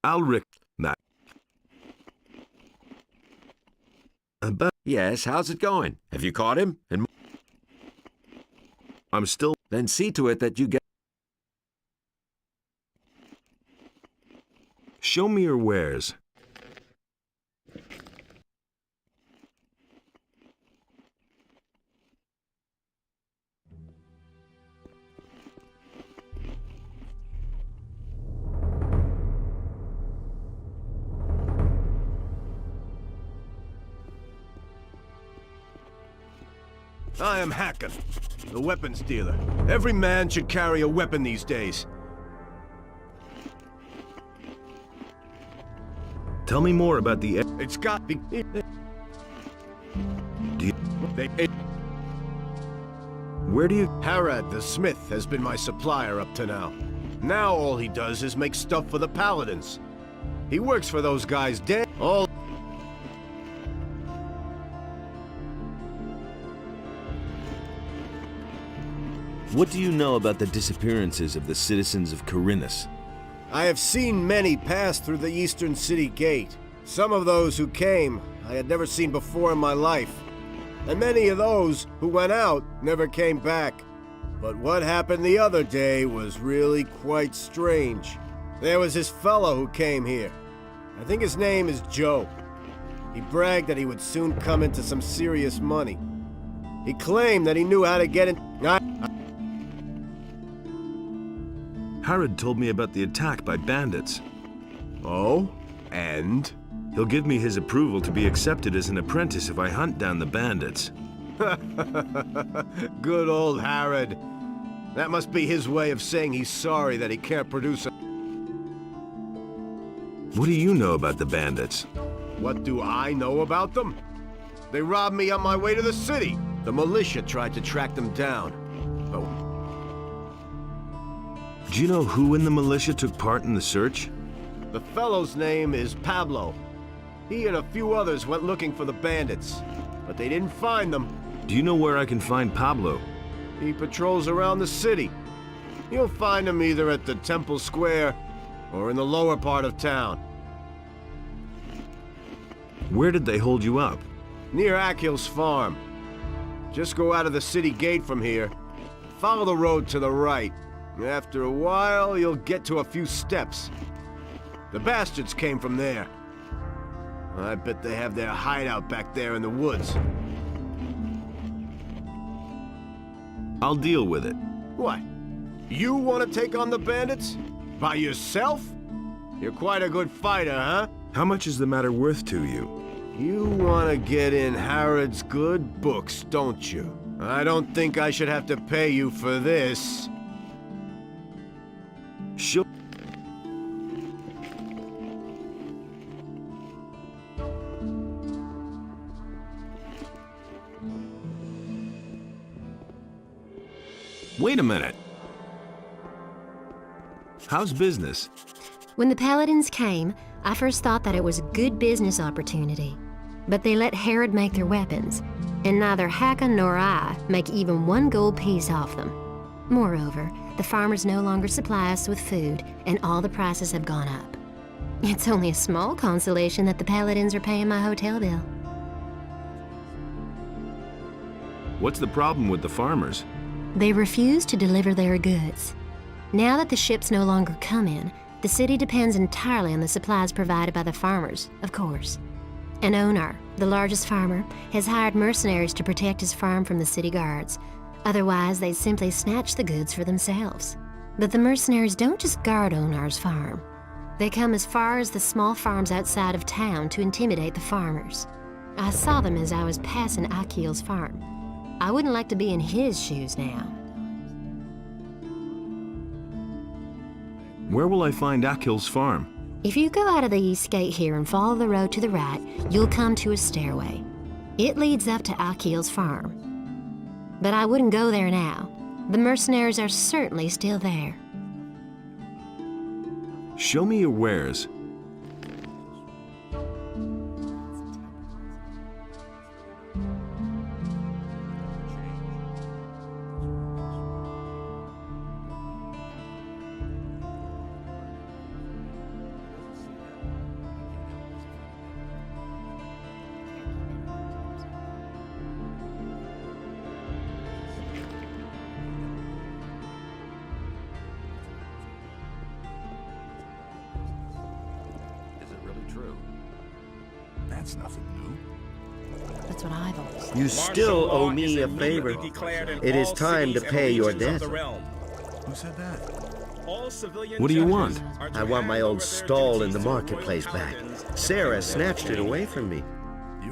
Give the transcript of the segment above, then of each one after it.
I'll Rick that. But Yes, how's it going? Have you caught him? And I'm still. then see to it that you get... Show me your wares. I am Hacken, the weapons dealer. Every man should carry a weapon these days. Tell me more about the. It's got the... Do you, They... where do you? Harad the Smith has been my supplier up to now. Now all he does is make stuff for the Paladins. He works for those guys dead. All... What do you know about the disappearances of the citizens of Corinthus? I have seen many pass through the eastern city gate. Some of those who came I had never seen before in my life. And many of those who went out never came back. But what happened the other day was really quite strange. There was this fellow who came here. I think his name is Joe. He bragged that he would soon come into some serious money. He claimed that he knew how to get in... Harad told me about the attack by bandits. Oh? And? He'll give me his approval to be accepted as an apprentice if I hunt down the bandits. Good old Harad. That must be his way of saying he's sorry that he can't produce a... What do you know about the bandits? What do I know about them? They robbed me on my way to the city. The militia tried to track them down. But... Do you know who in the militia took part in the search? the fellow's name is Pablo. He and a few others went looking for the bandits, but they didn't find them. Do you know where I can find Pablo? He patrols around the city. You'll find him either at the Temple Square or in the lower part of town. Where did they hold you up? Near Akhil's farm. Just go out of the city gate from here. Follow the road to the right. After a while, you'll get to a few steps. The bastards came from there. I bet they have their hideout back there in the woods. I'll deal with it. What? You want to take on the bandits? By yourself? You're quite a good fighter, huh? How much is the matter worth to you? You want to get in Harad's good books, don't you? I don't think I should have to pay you for this. She'll... Wait a minute. How's business? When the Paladins came, I first thought that it was a good business opportunity. But they let Harad make their weapons, and neither Hakon nor I make even one gold piece off them. Moreover, the farmers no longer supply us with food, and all the prices have gone up. It's only a small consolation that the Paladins are paying my hotel bill. What's the problem with the farmers? They refuse to deliver their goods. Now that the ships no longer come in, the city depends entirely on the supplies provided by the farmers, of course. An NOTR, the largest farmer, has hired mercenaries to protect his farm from the city guards. Otherwise, they'd simply snatch the goods for themselves. But the mercenaries don't just guard NOTR's farm. They come as far as the small farms outside of town to intimidate the farmers. I saw them as I was passing Akhil's farm. I wouldn't like to be in his shoes now. Where will I find Akhil's farm? If you go out of the east gate here and follow the road to the right, you'll come to a stairway. It leads up to Akhil's farm. But I wouldn't go there now. The mercenaries are certainly still there. Show me your wares. true. That's nothing new. That's what I've always said. You still owe me a favor. It is time to pay your debt. Who said that? What do you want? I want my old stall in the marketplace back. Sarah snatched it away from me.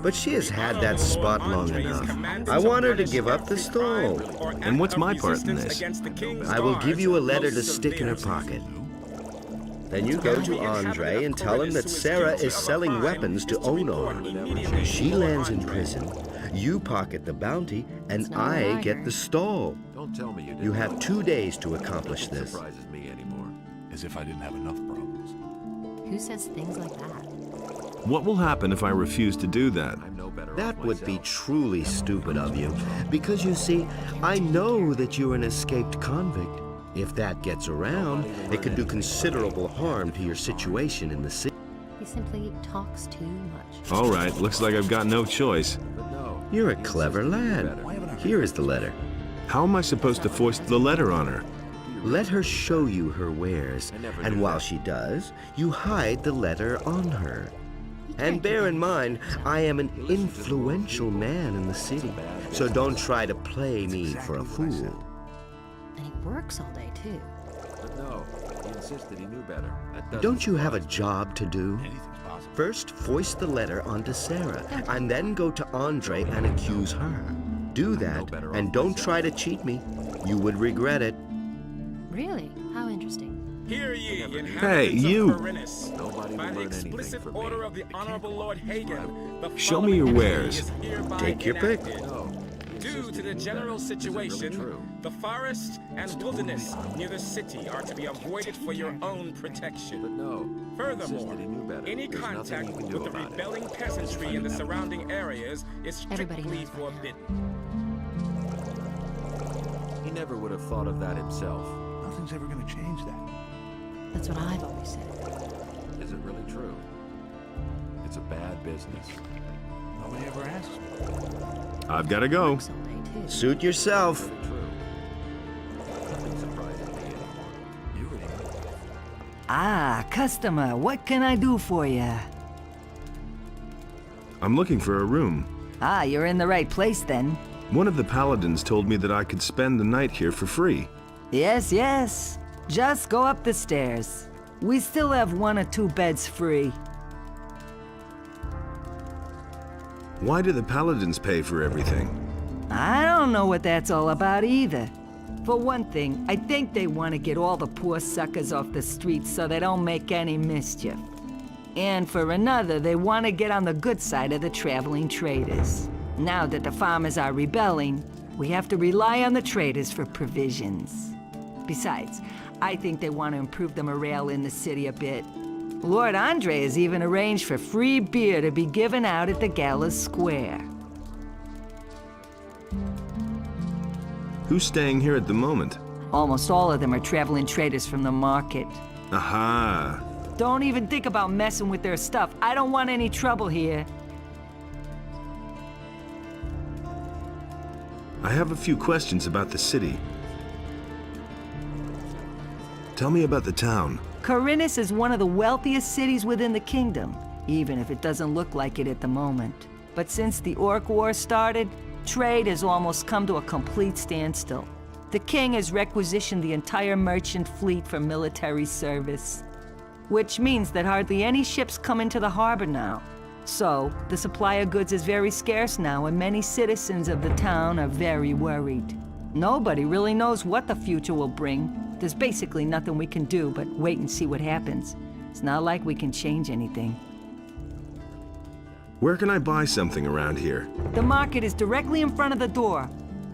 But she has had that spot long enough. I want her to give up the stall. And what's my part in this? I will give you a letter to stick in her pocket. Then you go to Andre and tell him that Sarah is selling weapons to Onor. She lands in prison, you pocket the bounty, and I get the stall. Don't tell me you didn't. You have 2 days to accomplish this. Surprises me anymore. As if I didn't have enough problems. Who says things like that? What will happen if I refuse to do that? I'm no better That off would be myself. truly stupid of you, because you see, I know that you're an escaped convict. If that gets around, it could do considerable harm to your situation in the city. He simply talks too much. All right, looks like I've got no choice. But no. You're a he clever insisted lad. you better. Here is the letter. How am I supposed to foist the letter on her? Let her show you her wares, and while she does, you hide the letter on her. And bear in mind, I am an influential man in the city, so don't try to play me for a fool. And he works all day, too. But no, he insisted he knew better. That doesn't Don't you have a surprise me. job to do? Anything's possible. First, foist the letter onto Sarah, and then go to Andre and accuse her. Do that, and don't try to cheat me. You would regret it. Really? How interesting. Hear ye, inhabitants Hey, you. of Varinus. Nobody By will the learn anything explicit from me. order of the Honorable Lord Hagen, the Show me your following wares. is hereby Take your pick. enacted. No. he Due insisted to he the knew general better. Is it really situation, true? the forest and wilderness near the city are to be avoided for your own protection. But no. he Furthermore, insisted he knew better. any There's nothing contact you can do with the about it. rebelling peasantry in the surrounding areas is Everybody strictly knows by now. forbidden. He never would have thought of that himself. Nothing's ever going to change that. That's what I've always said. Is it really true? It's a bad business. Nobody ever asks me. I've got to go. Works all day, too. Suit yourself. Really true. Nothing surprises me anymore. You already know. Ah, customer, what can I do for you? I'm looking for a room. Ah, you're in the right place then. One of the paladins told me that I could spend the night here for free. Yes, yes. Just go up the stairs. We still have 1 or 2 beds free. Why do the paladins pay for everything? I don't know what that's all about either. For one thing, I think they want to get all the poor suckers off the streets so they don't make any mischief. And for another, they want to get on the good side of the traveling traders. Now that the farmers are rebelling, we have to rely on the traders for provisions. Besides, I think they want to improve the morale in the city a bit. Lord Andre has even arranged for free beer to be given out at the Gala Square. Who's staying here at the moment? Almost all of them are traveling traders from the market. Aha! Don't even think about messing with their stuff. I don't want any trouble here. I have a few questions about the city. Tell me about the town. Corinus is one of the wealthiest cities within the kingdom, even if it doesn't look like it at the moment. But since the Orc War started, trade has almost come to a complete standstill. The king has requisitioned the entire merchant fleet for military service, which means that hardly any ships come into the harbor now. So, the supply of goods is very scarce now, and many citizens of the town are very worried. Nobody really knows what the future will bring. There's basically nothing we can do but wait and see what happens. It's not like we can change anything. Where can I buy something around here? The market is directly in front of the door.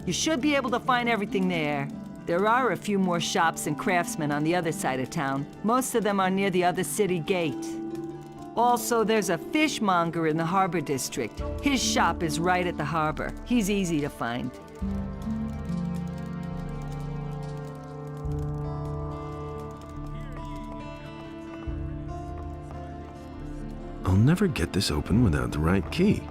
You should be able to find everything there. There are a few more shops and craftsmen on the other side of town. Most of them are near the other city gate. Also, there's a fishmonger in the harbor district. His shop is right at the harbor. He's easy to find. I'll never get this open without the right key.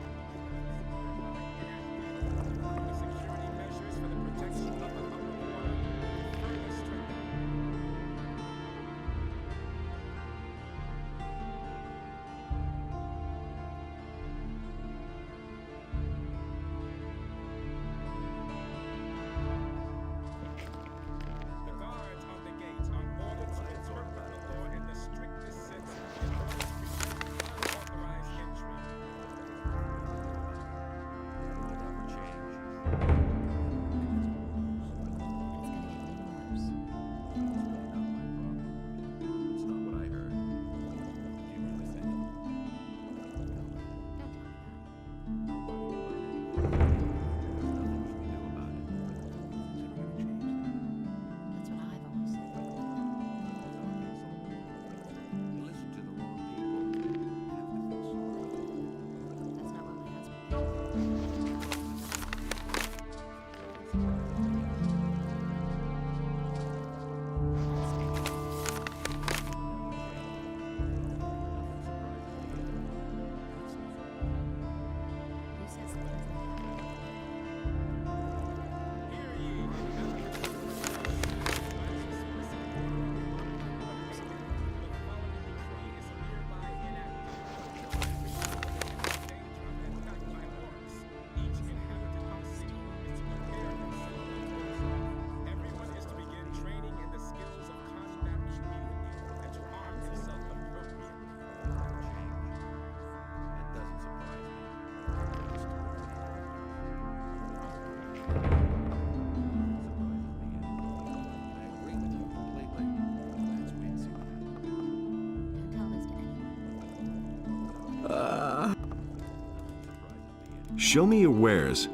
Show me your wares.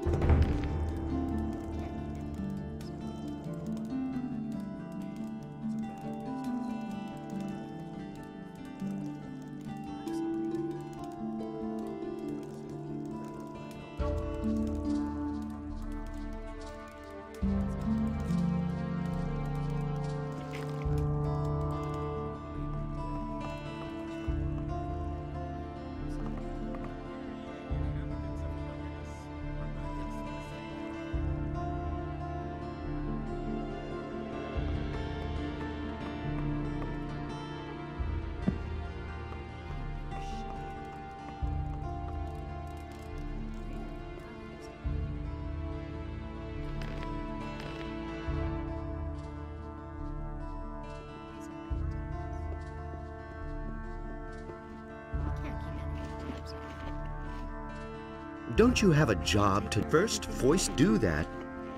Don't you have a job to first voice do that?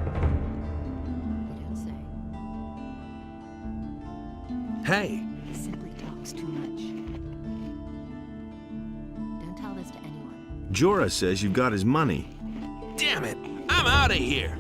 You don't say. Hey! He simply talks too much. Don't tell this to anyone. Jorah says you got his money. Damn it! I'm out of here!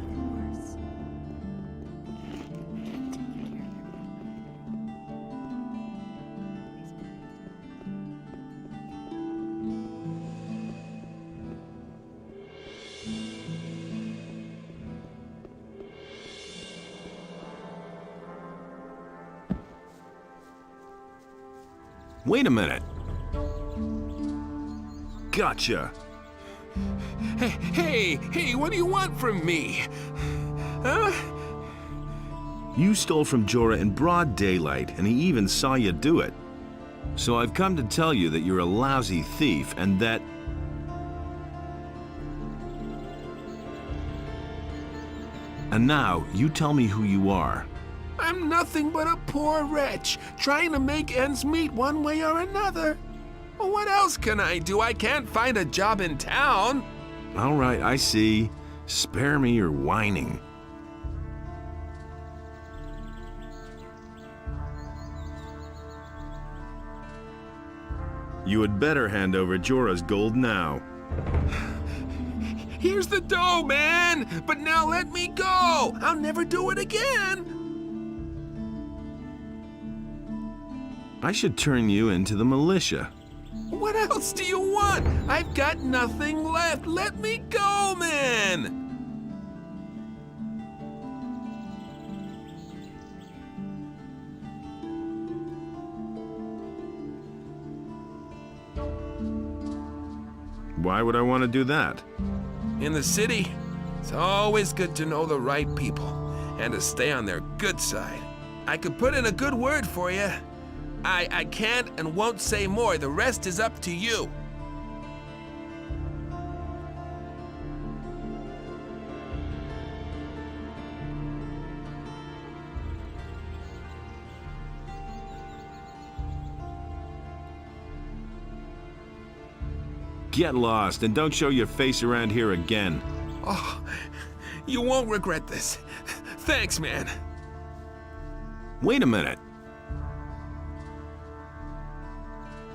Wait a minute. Gotcha. Hey, what do you want from me? Huh? You stole from Jorah in broad daylight, and he even saw you do it. So I've come to tell you that you're a lousy thief, and that... And now, you tell me who you are. I'm nothing but a poor wretch, trying to make ends meet one way or another. Well, what else can I do? I can't find a job in town. All right, I see. Spare me your whining. You had better hand over Jorah's gold now. Here's the dough, man! But now let me go! I'll never do it again! I should turn you into the militia. What else do you want? I've got nothing left. Let me go, man! Why would I want to do that? In the city, it's always good to know the right people and to stay on their good side. I could put in a good word for you. I can't and won't say more. The rest is up to you. Get lost and don't show your face around here again. Oh, you won't regret this. Thanks, man. Wait a minute.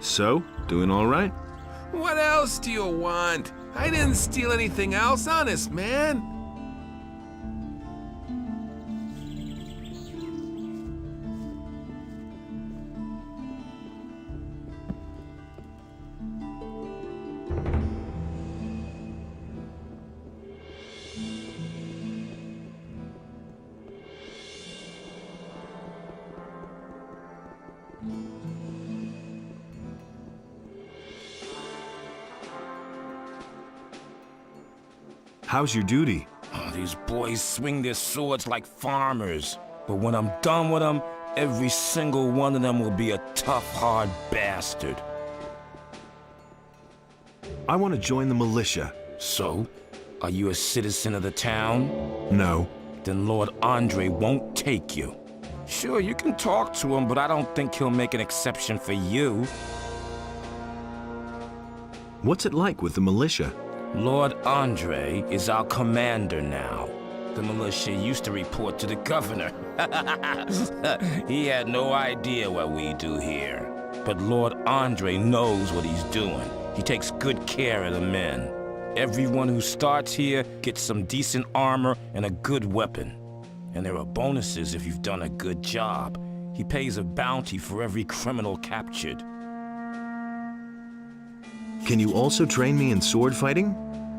So, doing all right? What else do you want? I didn't steal anything else, honest, man. How's your duty? Oh, these boys swing their swords like farmers. But when I'm done with them, every single one of them will be a tough, hard bastard. I want to join the militia. So, are you a citizen of the town? No. Then Lord Andre won't take you. Sure, you can talk to him, but I don't think he'll make an exception for you. What's it like with the militia? Lord Andre is our commander now. The militia used to report to the governor. He had no idea what we do here. But Lord Andre knows what he's doing. He takes good care of the men. Everyone who starts here gets some decent armor and a good weapon. And there are bonuses if you've done a good job. He pays a bounty for every criminal captured. Can you also train me in sword fighting?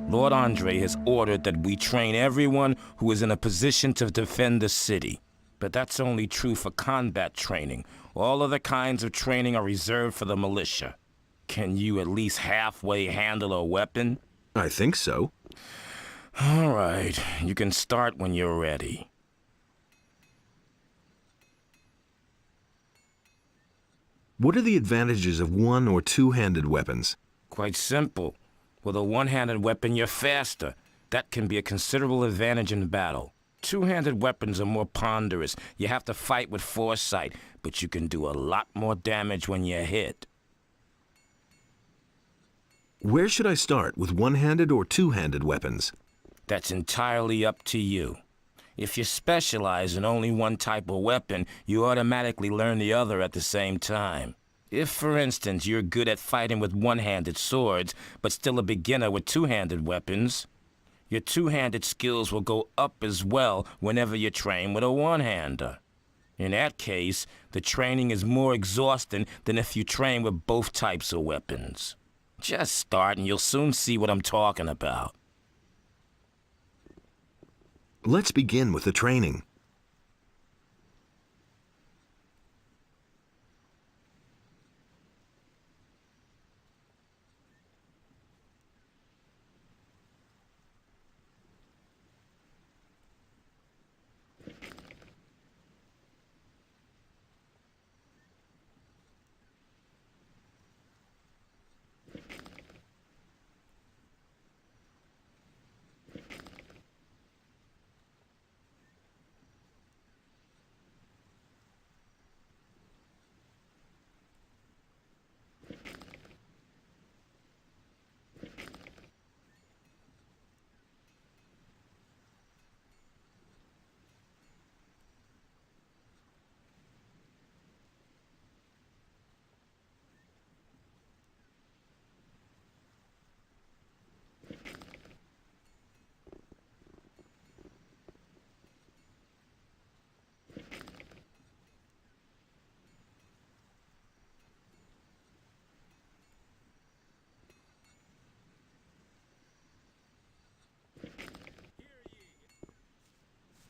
Lord Andre has ordered that we train everyone who is in a position to defend the city. But that's only true for combat training. All other kinds of training are reserved for the militia. Can you at least halfway handle a weapon? I think so. All right, you can start when you're ready. What are the advantages of one- or two-handed weapons? Quite simple. With a one-handed weapon, you're faster. That can be a considerable advantage in battle. Two-handed weapons are more ponderous. You have to fight with foresight, but you can do a lot more damage when you're hit. Where should I start, with one-handed or two-handed weapons? That's entirely up to you. If you specialize in only one type of weapon, you automatically learn the other at the same time. If, for instance, you're good at fighting with one-handed swords, but still a beginner with two-handed weapons, your two-handed skills will go up as well whenever you train with a one-hander. In that case, the training is more exhausting than if you train with both types of weapons. Just start and you'll soon see what I'm talking about. Let's begin with the training.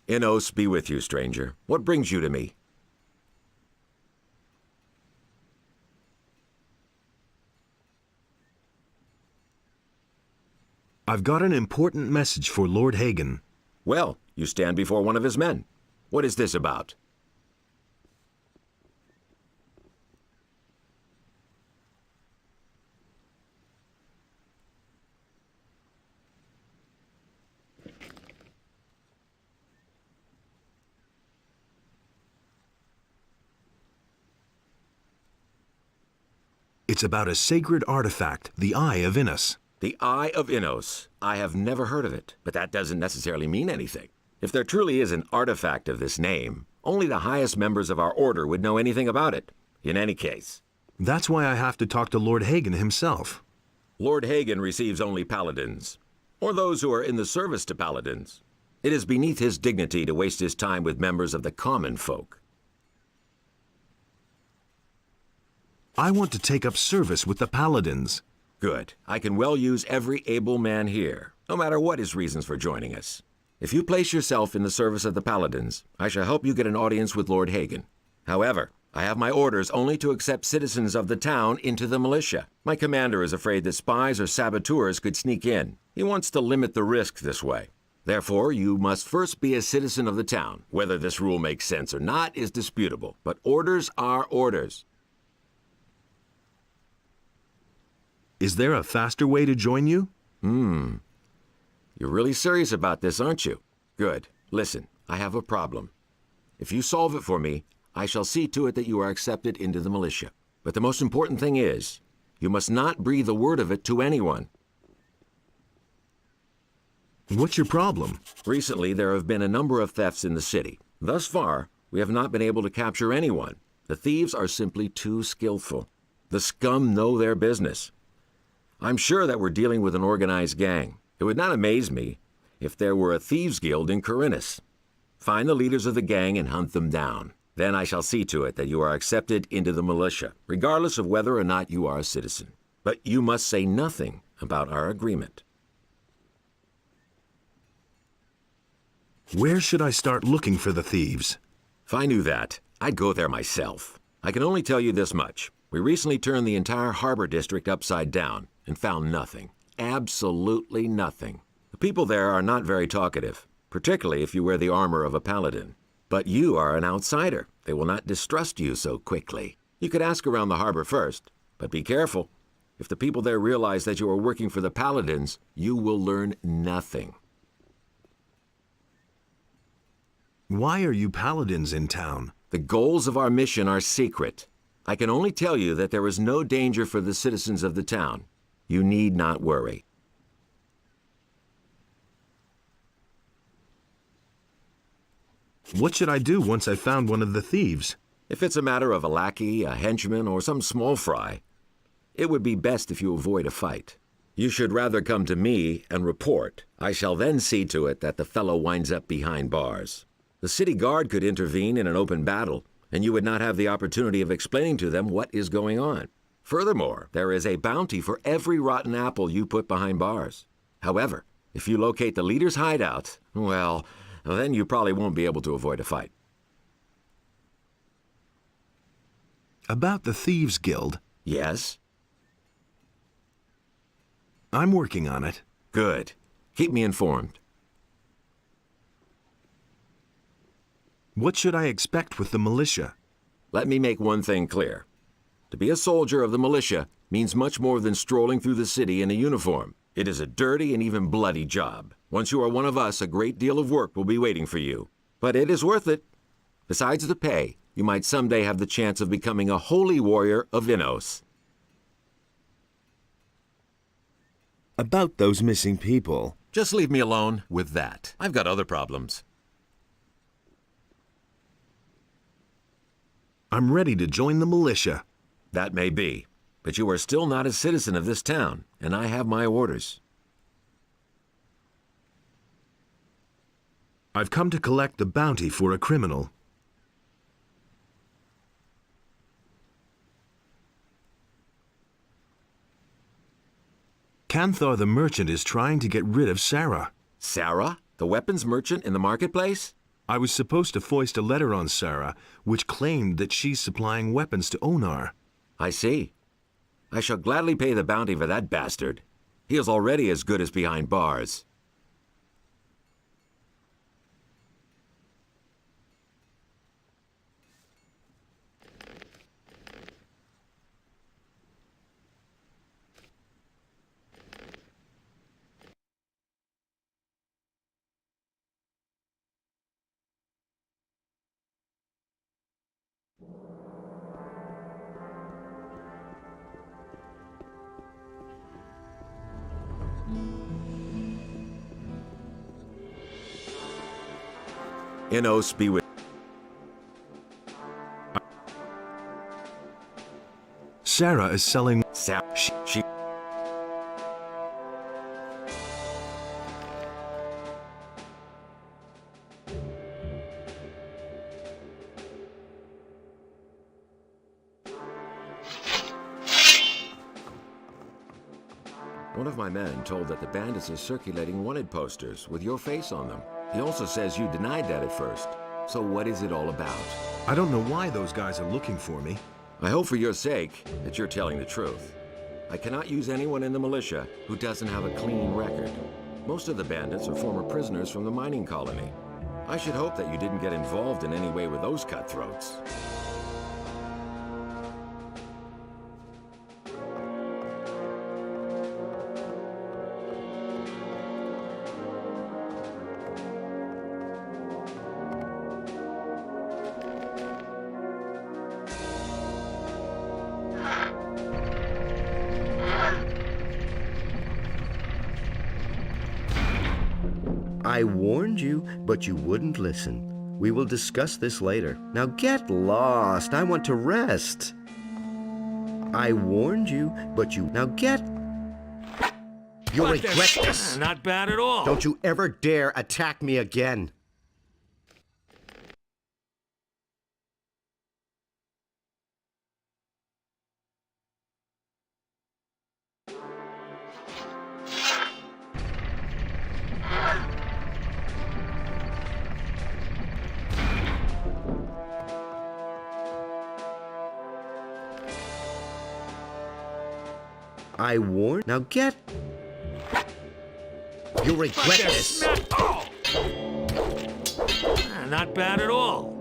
Innos be with you, stranger. What brings you to me? I've got an important message for Lord Hagen. Well, you stand before one of his men. What is this about? It's about a sacred artifact, the Eye of Innos. The Eye of Innos. I have never heard of it, but that doesn't necessarily mean anything. If there truly is an artifact of this name, only the highest members of our order would know anything about it. In any case. That's why I have to talk to Lord Hagen himself. Lord Hagen receives only paladins, or those who are in the service to paladins. It is beneath his dignity to waste his time with members of the common folk. I want to take up service with the paladins. Good. I can well use every able man here, no matter what his reasons for joining us. If you place yourself in the service of the paladins, I shall help you get an audience with Lord Hagen. However, I have my orders only to accept citizens of the town into the militia. My commander is afraid that spies or saboteurs could sneak in. He wants to limit the risk this way. Therefore, you must first be a citizen of the town. Whether this rule makes sense or not is disputable, but orders are orders. Is there a faster way to join you? You're really serious about this, aren't you? Good. Listen, I have a problem. If you solve it for me, I shall see to it that you are accepted into the militia. But the most important thing is, you must not breathe a word of it to anyone. What's your problem? Recently, there have been a number of thefts in the city. Thus far, we have not been able to capture anyone. The thieves are simply too skillful. The scum know their business. I'm sure that we're dealing with an organized gang. It would not amaze me if there were a thieves' guild in Corinthus. Find the leaders of the gang and hunt them down. Then I shall see to it that you are accepted into the militia, regardless of whether or not you are a citizen. But you must say nothing about our agreement. Where should I start looking for the thieves? If I knew that, I'd go there myself. I can only tell you this much. We recently turned the entire harbor district upside down and found nothing. Absolutely nothing. The people there are not very talkative, particularly if you wear the armor of a paladin. But you are an outsider. They will not distrust you so quickly. You could ask around the harbor first, but be careful. If the people there realize that you are working for the paladins, you will learn nothing. Why are you paladins in town? The goals of our mission are secret. I can only tell you that there is no danger for the citizens of the town. You need not worry. What should I do once I found one of the thieves? If it's a matter of a lackey, a henchman, or some small fry, it would be best if you avoid a fight. You should rather come to me and report. I shall then see to it that the fellow winds up behind bars. The city guard could intervene in an open battle, and you would not have the opportunity of explaining to them what is going on. Furthermore, there is a bounty for every rotten apple you put behind bars. However, if you locate the leader's hideout, well, then you probably won't be able to avoid a fight. About the Thieves Guild? Yes? I'm working on it. Good. Keep me informed. What should I expect with the militia? Let me make one thing clear. To be a soldier of the militia means much more than strolling through the city in a uniform. It is a dirty and even bloody job. Once you are one of us, a great deal of work will be waiting for you. But it is worth it. Besides the pay, you might someday have the chance of becoming a holy warrior of Innos. About those missing people. Just leave me alone with that. I've got other problems. I'm ready to join the militia. That may be, but you are still not a citizen of this town, and I have my orders. I've come to collect the bounty for a criminal. Canthar the merchant is trying to get rid of Sarah. Sarah? The weapons merchant in the marketplace? I was supposed to foist a letter on Sarah, which claimed that she's supplying weapons to Onar. I see. I shall gladly pay the bounty for that bastard. He is already as good as behind bars. Innos be with... Sarah is selling... She... One of my men told that the bandits are circulating wanted posters with your face on them. He also says you denied that at first. So what is it all about? I don't know why those guys are looking for me. I hope for your sake that you're telling the truth. I cannot use anyone in the militia who doesn't have a clean record. Most of the bandits are former prisoners from the mining colony. I should hope that you didn't get involved in any way with those cutthroats. I warned you, but you wouldn't listen. We will discuss this later. Now get lost. I want to rest. I warned you, but you... Now get... You'll regret this. Not bad at all. Don't you ever dare attack me again. I warn. Now get. You'll regret this. Not bad at all.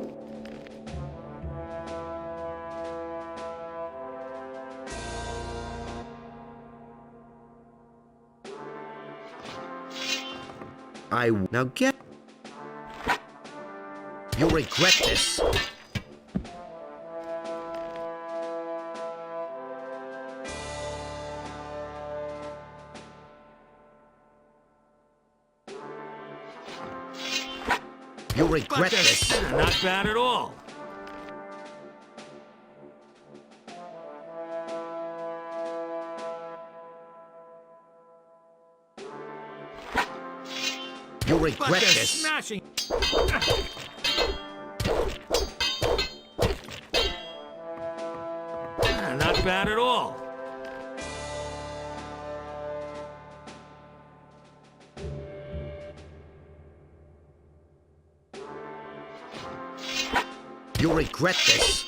Now get. You'll regret this. You'll regret this. Not bad at all. You'll regret this. Smashing. Not bad at all. You'll regret this.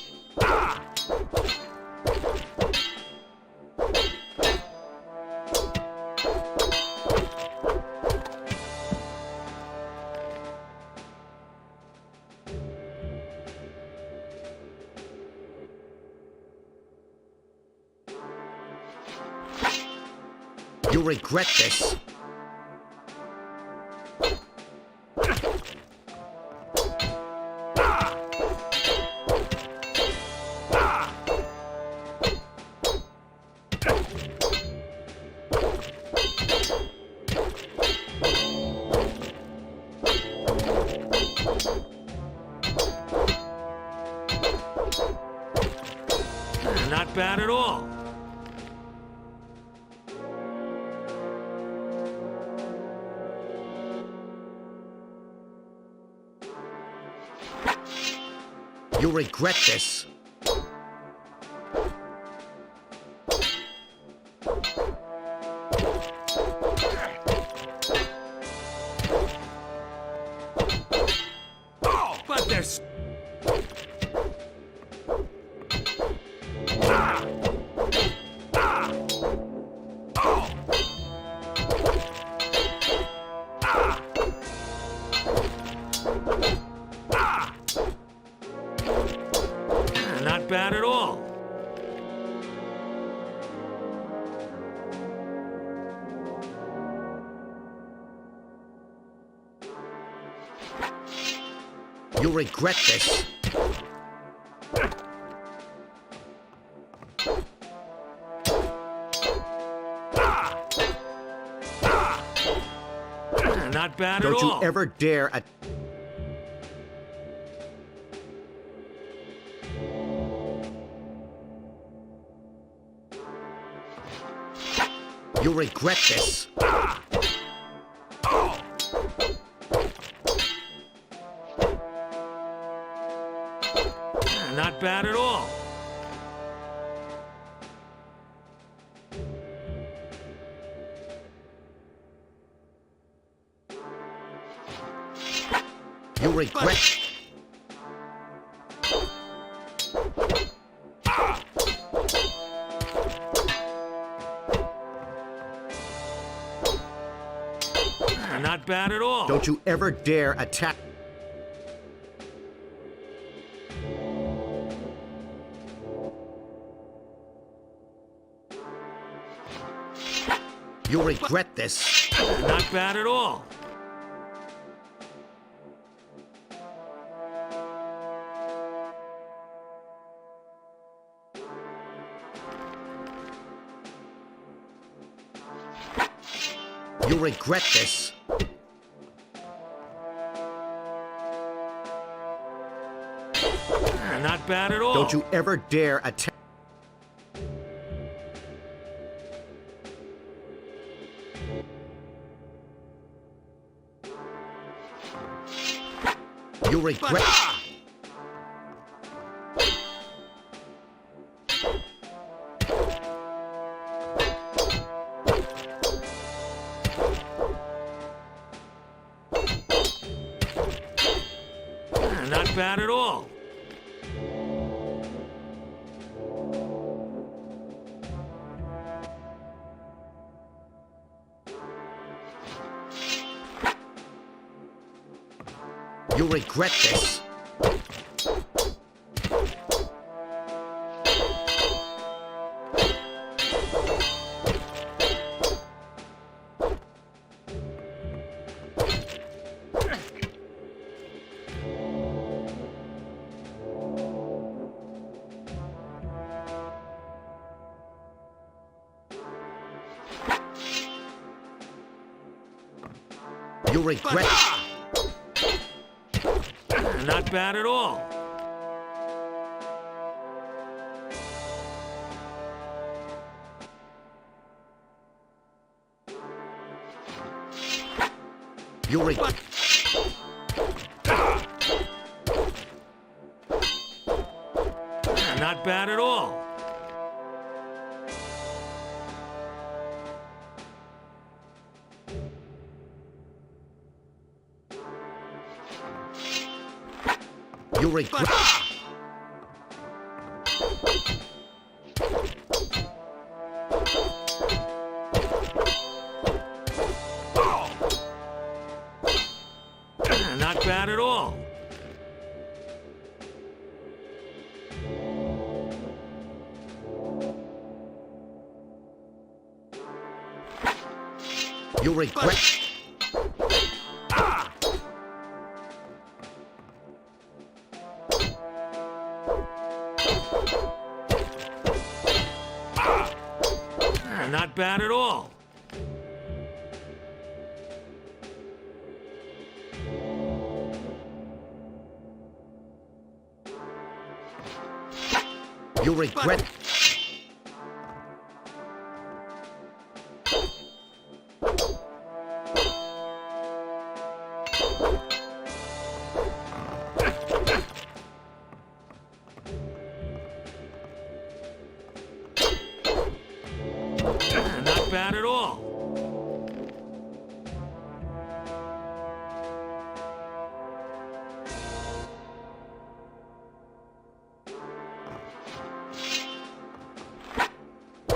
You'll regret this. Not bad at all. You'll regret this. Oh, but there's... Not bad at all. You'll regret this. Not bad Don't at all. you ever dare You'll regret this. Not bad at all. You'll regret. Not bad at all. Don't you ever dare attack. You'll regret this. Not bad at all. You'll regret this. Not bad at all. Don't you ever dare attack. You'll regret... Not bad at all. You'll regret this. You'll regret... Not bad at all. You'll regret... Not bad at all. You'll regret... Not bad at all. You'll regret... Not bad at all. You'll regret... Not bad at all.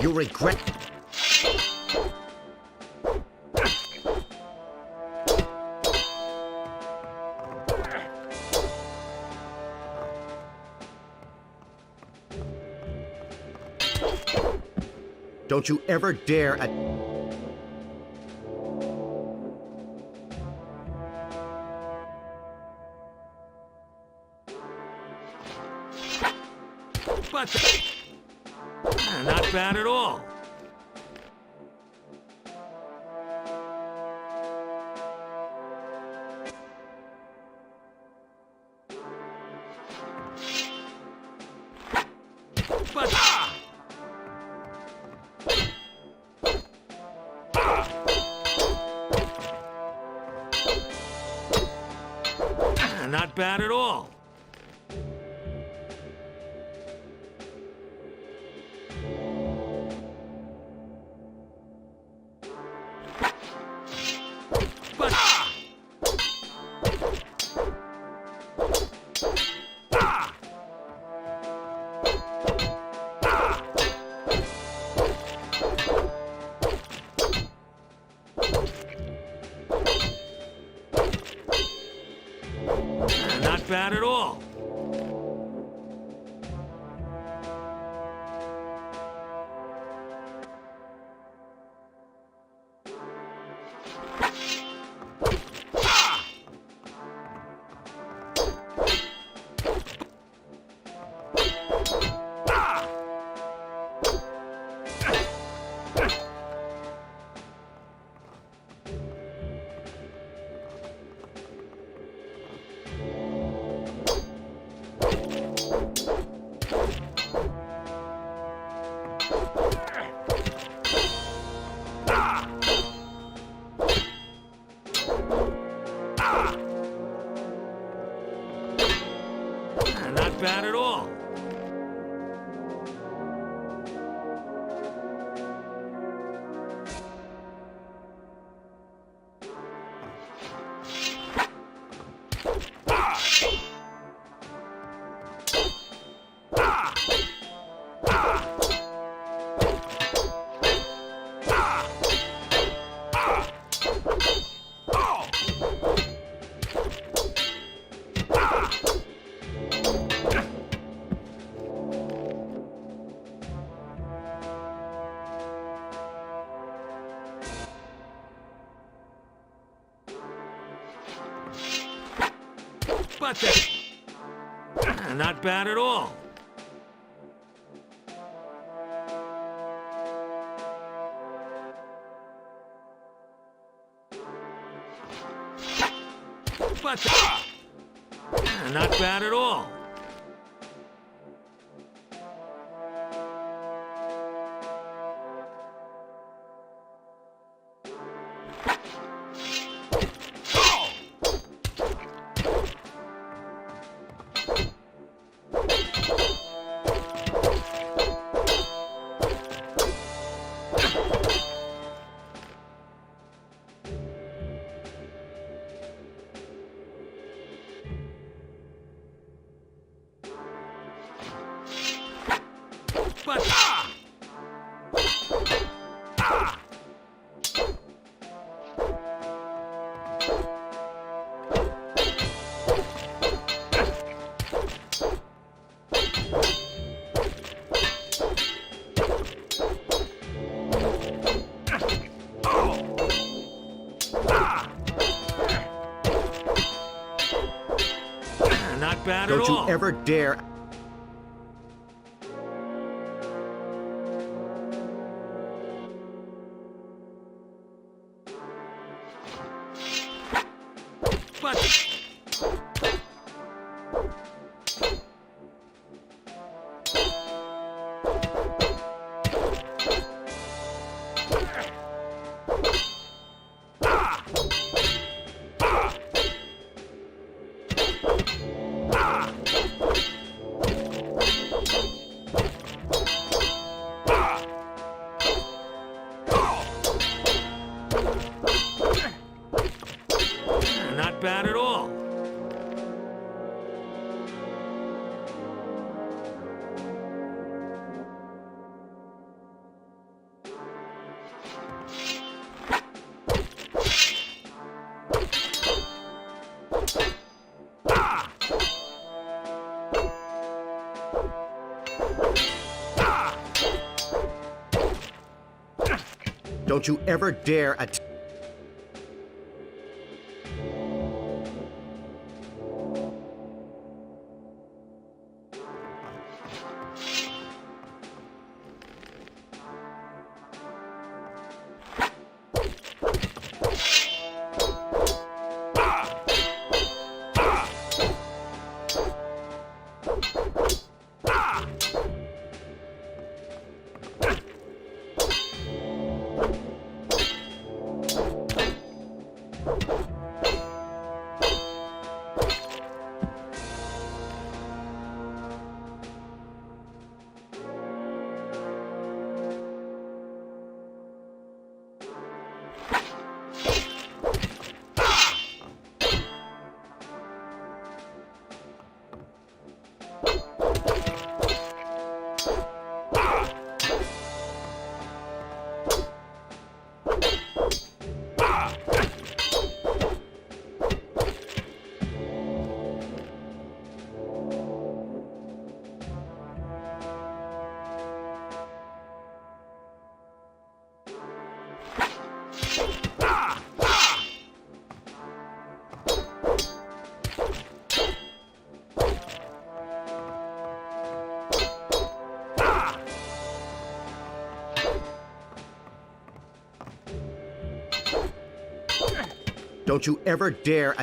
You'll regret... Don't you ever dare at... But not bad at all. But not bad at all. But not bad at all. Not bad at all. But not bad at all. But not bad at all. But not bad at all. Don't you ever dare... But not bad at all. Don't you ever dare... Don't you ever dare...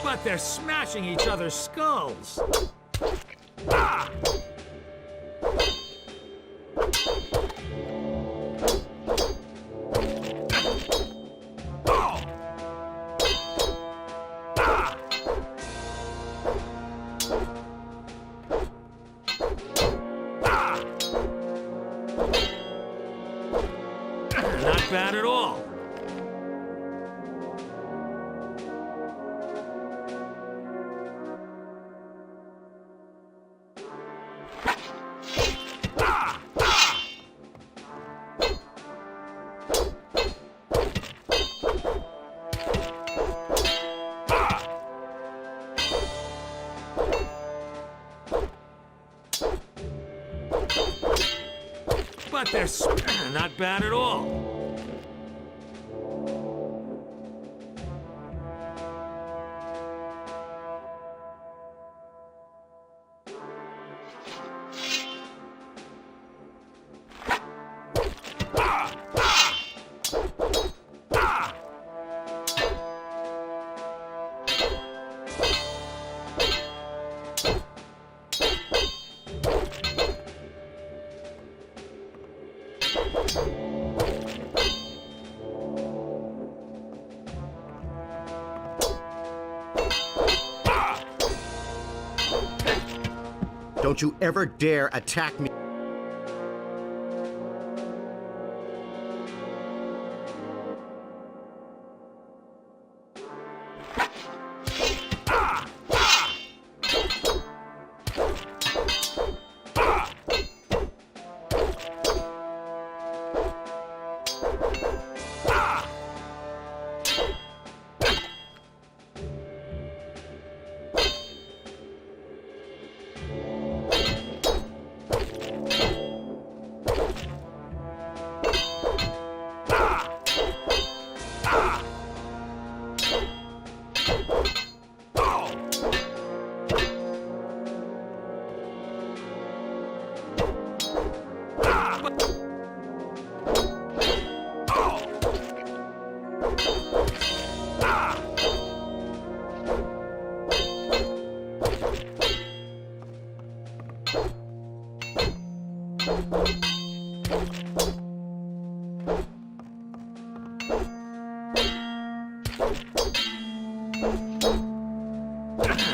But they're smashing each other's skulls. Not bad at all. But they're not bad at all. Don't you ever dare attack me.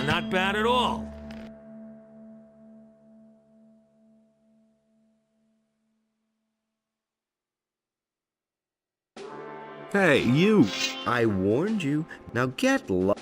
Not bad at all. Hey, you! I warned you. Now get lost.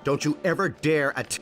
Don't you ever dare attack.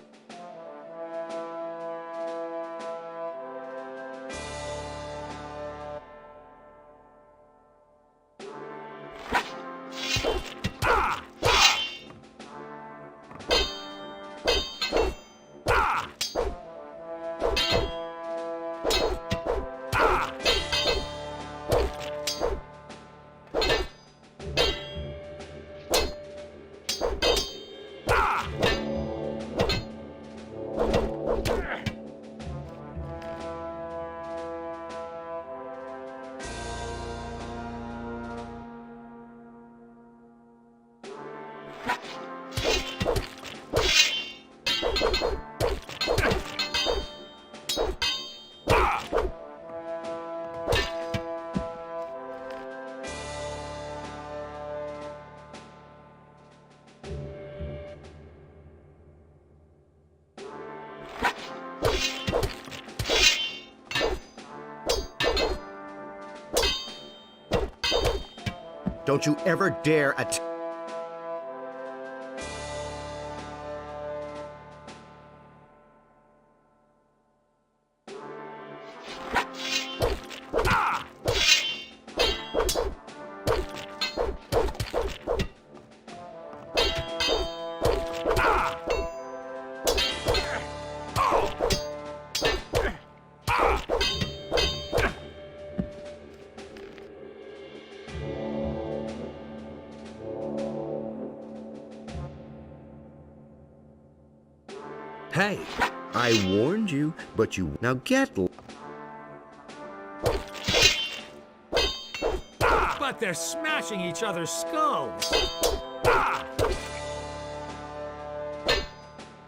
Don't you ever dare attack. Hey! I warned you, but you now get. But they're smashing each other's skulls.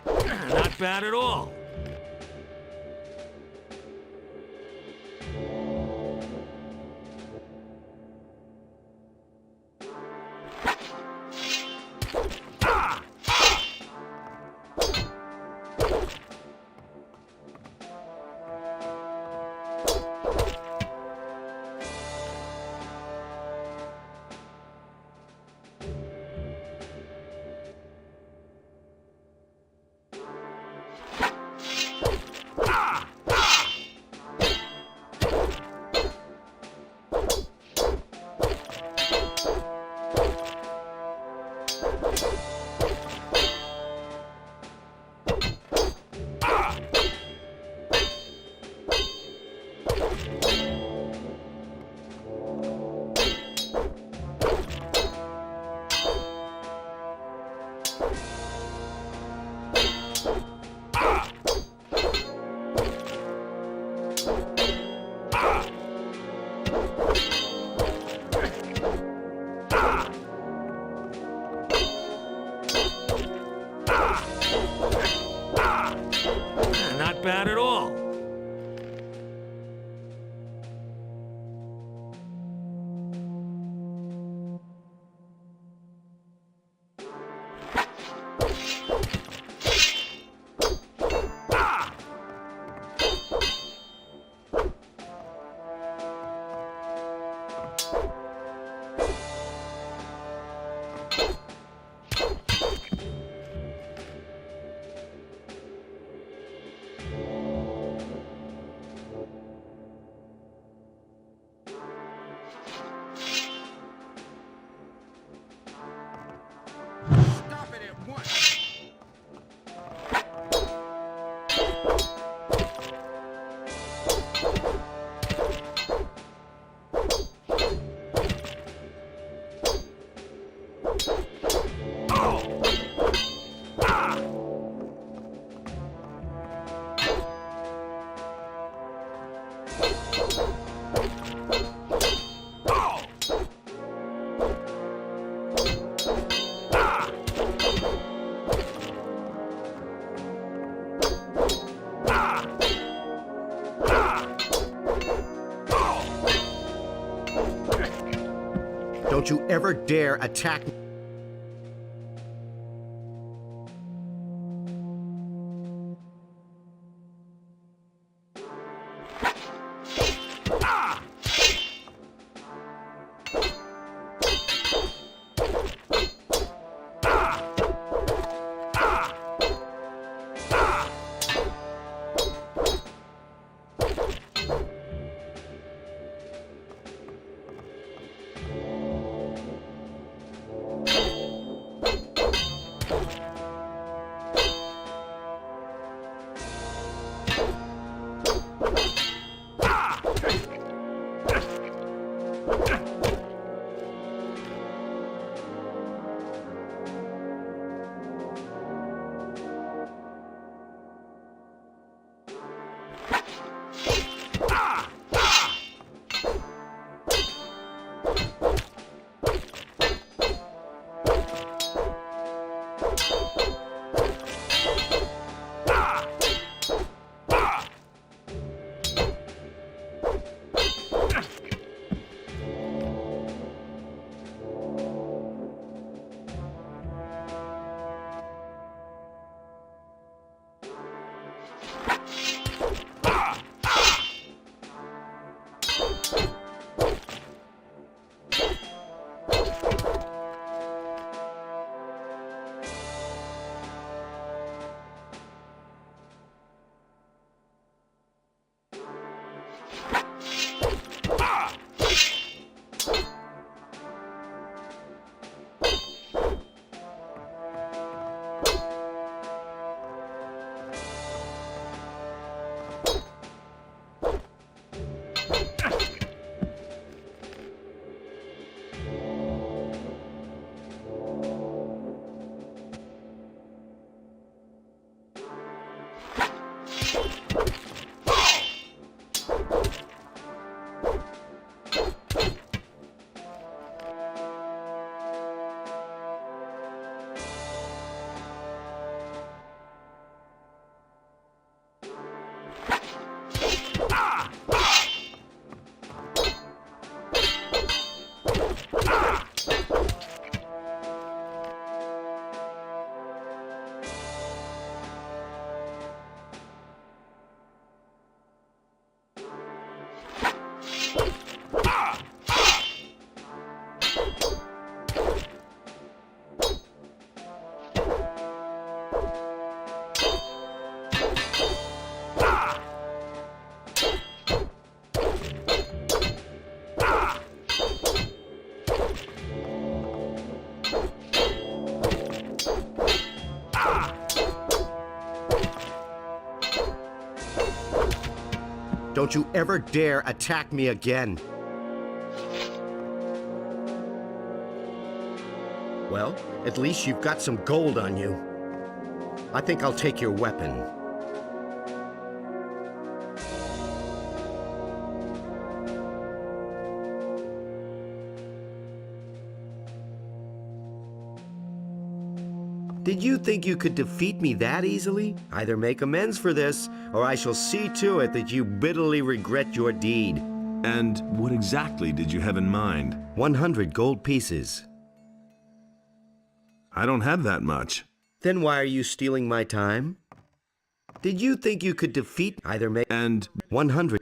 Not bad at all. Not bad at all. Don't you ever dare attack me. Don't you ever dare attack me again. Well, at least you've got some gold on you. I think I'll take your weapon. Did you think you could defeat me that easily? Either make amends for this, or I shall see to it that you bitterly regret your deed. And what exactly did you have in mind? 100 gold pieces. I don't have that much. Then why are you stealing my time? Did you think you could defeat either make And 100?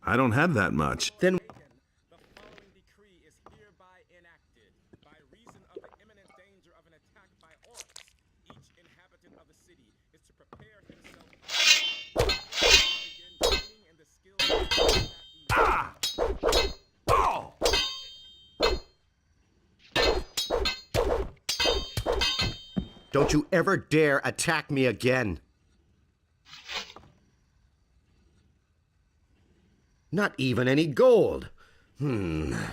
I don't have that much. Then The following decree is hereby enacted. By reason of the imminent danger of an attack by orcs, each inhabitant of the city is to prepare himself to begin training in the skills of combat immediately. don't you ever dare attack me again. Not even any gold. I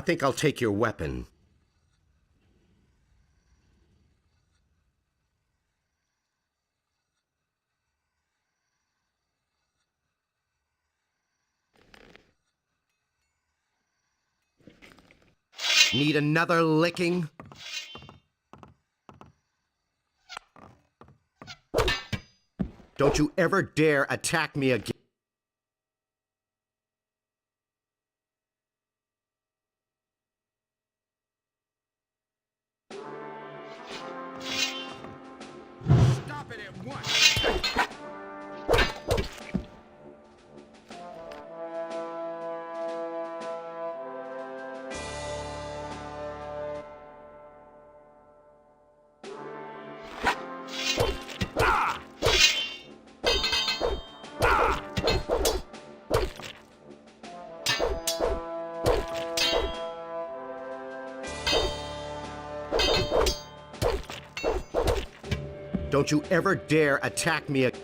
think I'll take your weapon. Need another licking? Don't you ever dare attack me again. Stop it at once. Don't you ever dare attack me again.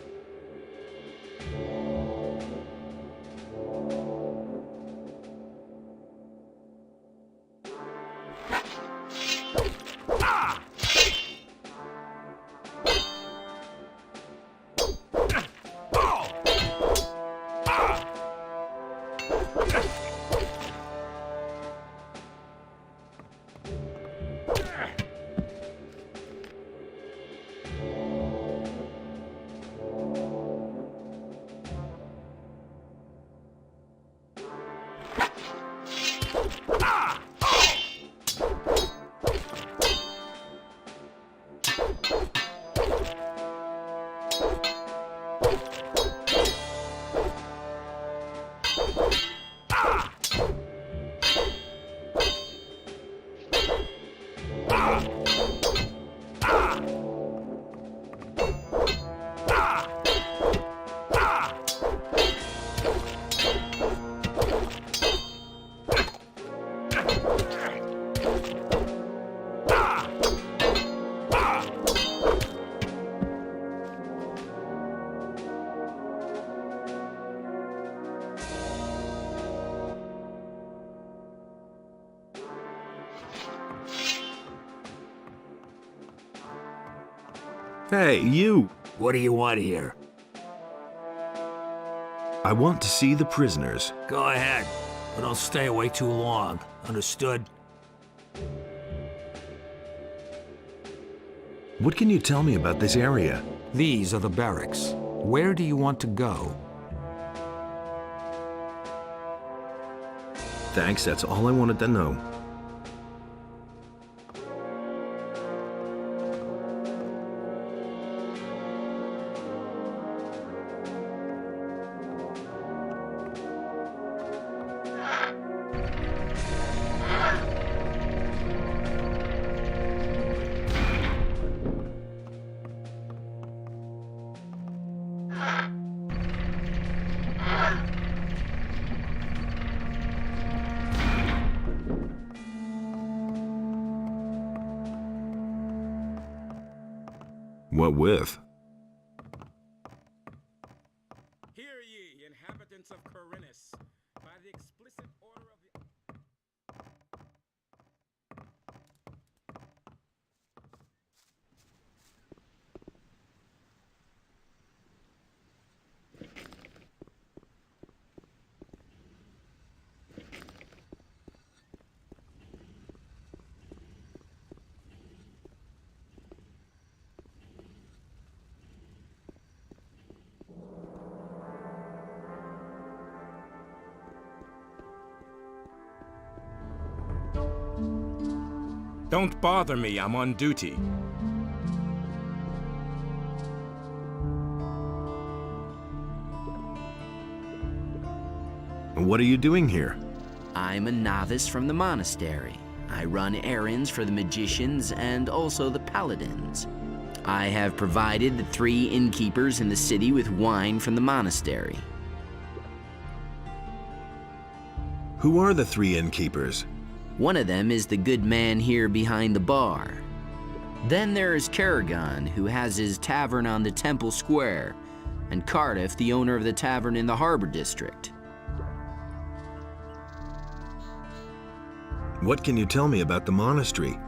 Hey, you! What do you want here? I want to see the prisoners. Go ahead, but don't stay away too long. Understood? What can you tell me about this area? These are the barracks. Where do you want to go? Thanks, that's all I wanted to know. What with? Hear ye, inhabitants of Corinus, by the explicit order of the... Don't bother me, I'm on duty. What are you doing here? I'm a novice from the monastery. I run errands for the magicians and also the paladins. I have provided the 3 innkeepers in the city with wine from the monastery. Who are the 3 innkeepers? One of them is the good man here behind the bar. Then there is Karagon, who has his tavern on the Temple Square, and Cardiff, the owner of the tavern in the Harbor District. What can you tell me about the monastery?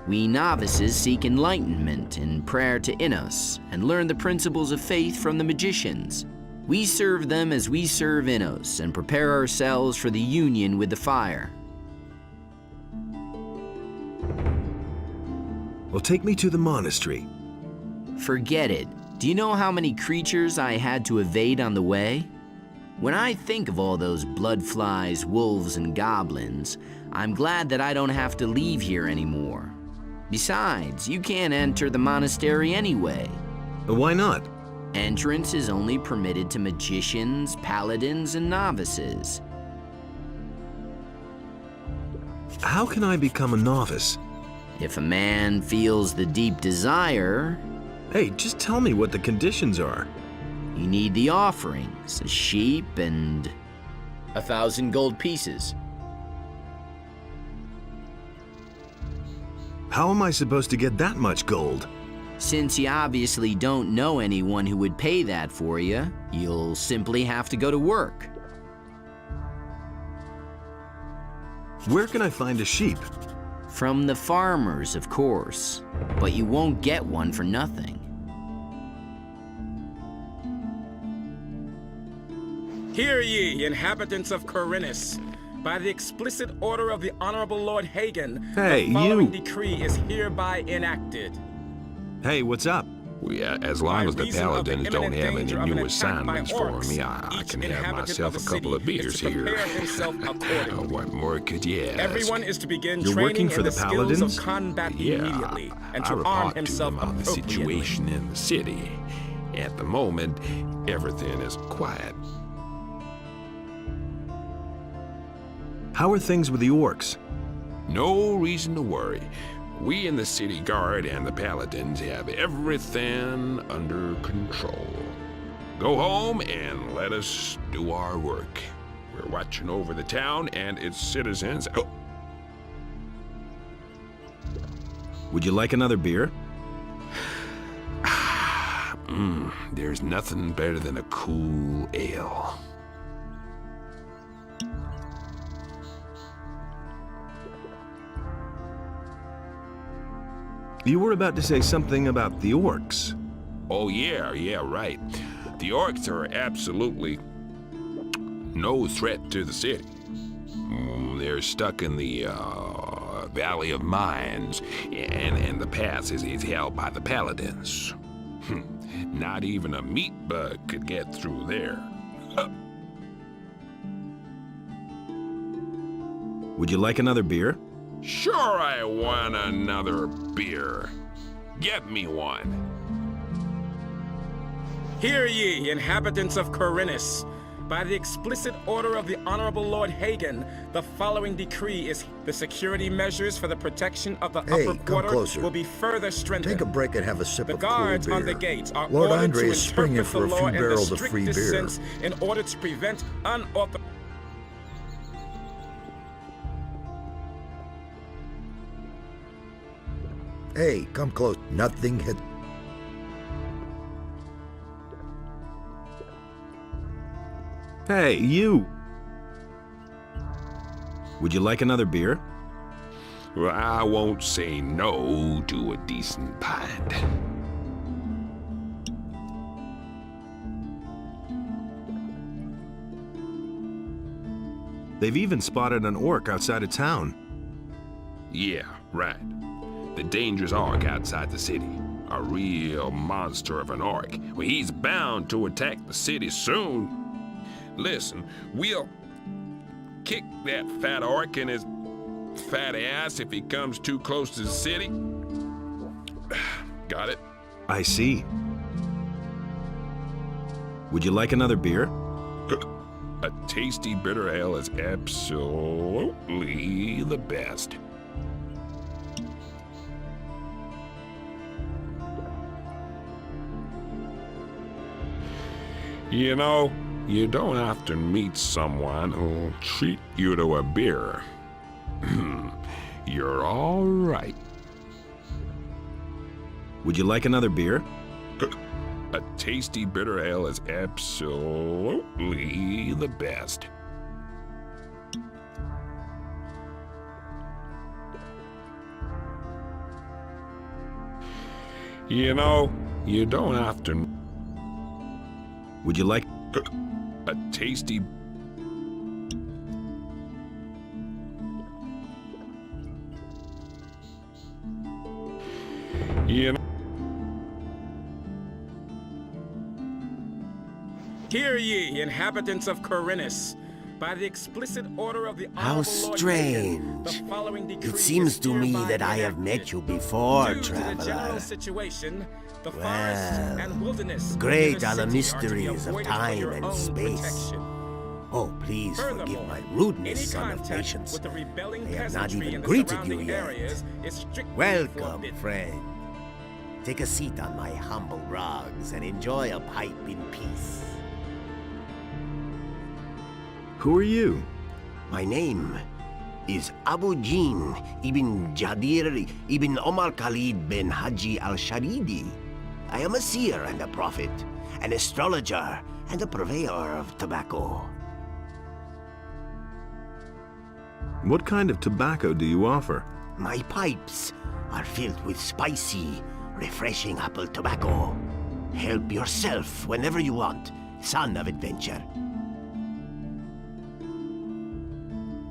We novices seek enlightenment in prayer to Innos and learn the principles of faith from the magicians. We serve them as we serve Innos and prepare ourselves for the union with the fire. Well, take me to the monastery. Forget it. Do you know how many creatures I had to evade on the way? When I think of all those bloodflies, wolves, and goblins, I'm glad that I don't have to leave here anymore. Besides, you can't enter the monastery anyway. Why not? Entrance is only permitted to magicians, paladins, and novices. How can I become a novice? If a man feels the deep desire... Hey, just tell me what the conditions are. You need the offerings, a sheep and 1,000 gold pieces. How am I supposed to get that much gold? Since you obviously don't know anyone who would pay that for you, you'll simply have to go to work. Where can I find a sheep? From the farmers, of course, but you won't get one for nothing. Hear ye, inhabitants of Corinus. By the explicit order of the Honorable Lord Hagen, Hey, the following you! decree is hereby enacted. Hey, what's up? As long as the paladins don't have any new assignments for orcs, me, I can have inhabitant myself of a the couple of city beers is to here. prepare himself accordingly. What more could you ask? Everyone is to begin You're training working for in the the skills paladins? of combat immediately, and I to arm report himself to them on the appropriately. situation in the city. At the moment, everything is quiet. How are things with the orcs? No reason to worry. We in the city guard and the paladins have everything under control. Go home and let us do our work. We're watching over the town and its citizens. Oh. Would you like another beer? There's nothing better than a cool ale. You were about to say something about the orcs. Oh yeah, right. The orcs are absolutely no threat to the city. They're stuck in the Valley of Mines, and the pass is held by the paladins. Not even a meat bug could get through there. Would you like another beer? Sure, I want another beer. Get me one. Hear ye, inhabitants of Corinus. By the explicit order of the Honorable Lord Hagen, the following decree is the security measures for the protection of the upper quarter will be further strengthened. Take a break and have a sip the of cool guards beer. on the gates are Lord ordered Andre to is springing interpret for a the few law in the barrels of free strictest beer. sense in order to prevent unauthorized... Hey, come close. Nothing hit. Hey, you! Would you like another beer? Well, I won't say no to a decent pint. They've even spotted an orc outside of town. Yeah, right. The dangerous orc outside the city. A real monster of an orc. Well, he's bound to attack the city soon. Listen, we'll kick that fat orc in his fat ass if he comes too close to the city. Got it? I see. Would you like another beer? A tasty bitter ale is absolutely the best. You know, you don't often meet someone who'll treat you to a beer. You're all right. Would you like another beer? A tasty bitter ale is absolutely the best. You know, you don't often... Would you like... A tasty... You know... Hear ye, inhabitants of Corinus. By the explicit order of the How Honorable Lord strange. Hagen, the following decree It seems is to me hereby that I have enacted. met you before, Due to the general traveler. situation, the forest Well, and wilderness great near the are the city mysteries are to be of avoided for time your and own space. protection. Oh, please forgive Furthermore, my any rudeness, son of contact patience. with the rebelling I have not peasantry even in the greeted you surrounding yet. areas is strictly Welcome, forbidden. friend. Take a seat on my humble rugs and enjoy a pipe in peace. Who are you? My name is Abu Jin ibn Jadir ibn Omar Khalid bin Haji al-Sharidi. I am a seer and a prophet, an astrologer and a purveyor of tobacco. What kind of tobacco do you offer? My pipes are filled with spicy, refreshing apple tobacco. Help yourself whenever you want, son of adventure.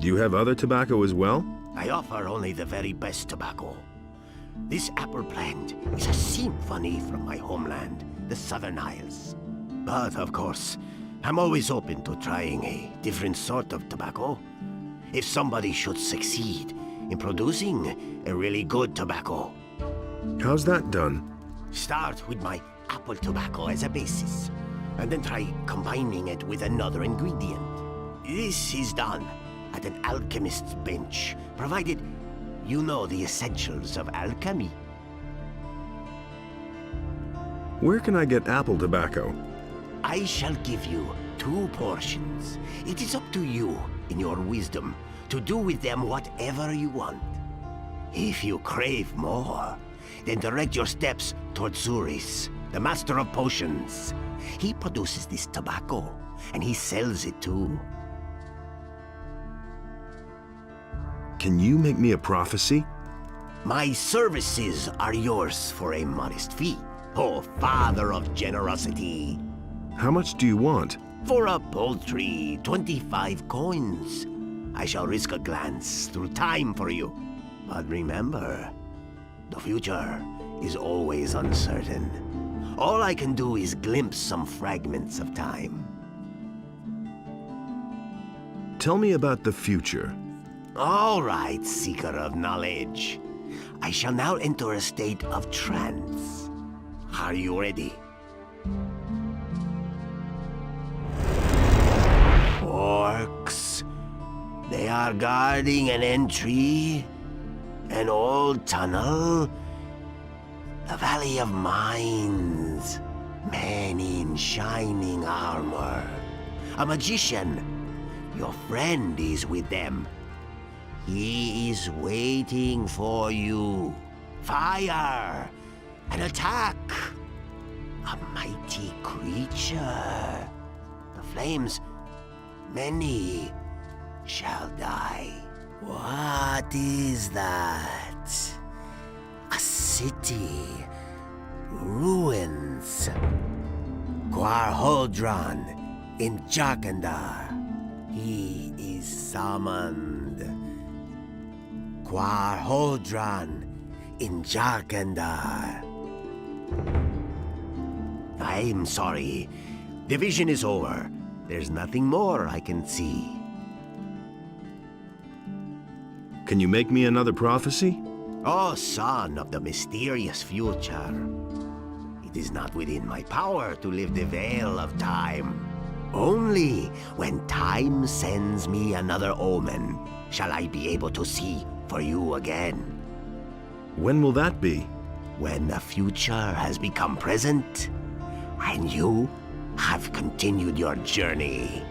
Do you have other tobacco as well? I offer only the very best tobacco. This apple plant is a symphony from my homeland, the Southern Isles. But, of course, I'm always open to trying a different sort of tobacco. If somebody should succeed in producing a really good tobacco. How's that done? Start with my apple tobacco as a basis, and then try combining it with another ingredient. This is done at an alchemist's bench, provided you know the essentials of alchemy. Where can I get apple tobacco? I shall give you 2 portions. It is up to you, in your wisdom, to do with them whatever you want. If you crave more, then direct your steps toward Zuris, the master of potions. He produces this tobacco, and he sells it too. Can you make me a prophecy? My services are yours for a modest fee, oh father of generosity. How much do you want? For a paltry 25 coins. I shall risk a glance through time for you. But remember, the future is always uncertain. All I can do is glimpse some fragments of time. Tell me about the future. All right, seeker of knowledge. I shall now enter a state of trance. Are you ready? Orcs. They are guarding an entry, an old tunnel, the Valley of Mines. Men in shining armor. A magician. Your friend is with them. He is waiting for you. Fire! An attack! A mighty creature. The flames, many shall die. What is that? A city. Ruins. Quarhodron in Jarkandar. He is summoned. Quarhodron in Jarkandar. I'm sorry. The vision is over. There's nothing more I can see. Can you make me another prophecy? Oh, son of the mysterious future. It is not within my power to lift the veil of time. Only when time sends me another omen shall I be able to see for you again. When will that be? When the future has become present, and you have continued your journey.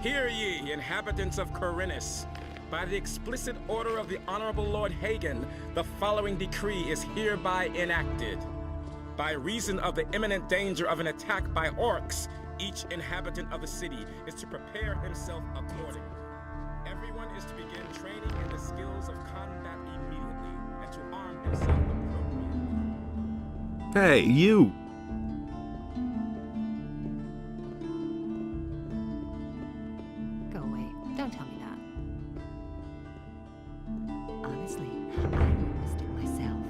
Hear ye, inhabitants of Corinus. By the explicit order of the Honorable Lord Hagen, the following decree is hereby enacted. By reason of the imminent danger of an attack by orcs, each inhabitant of the city is to prepare himself accordingly. Everyone is to begin training in the skills of combat immediately and to arm himself appropriately. Hey, you! Go away. Don't tell me that. Honestly, I witnessed it myself.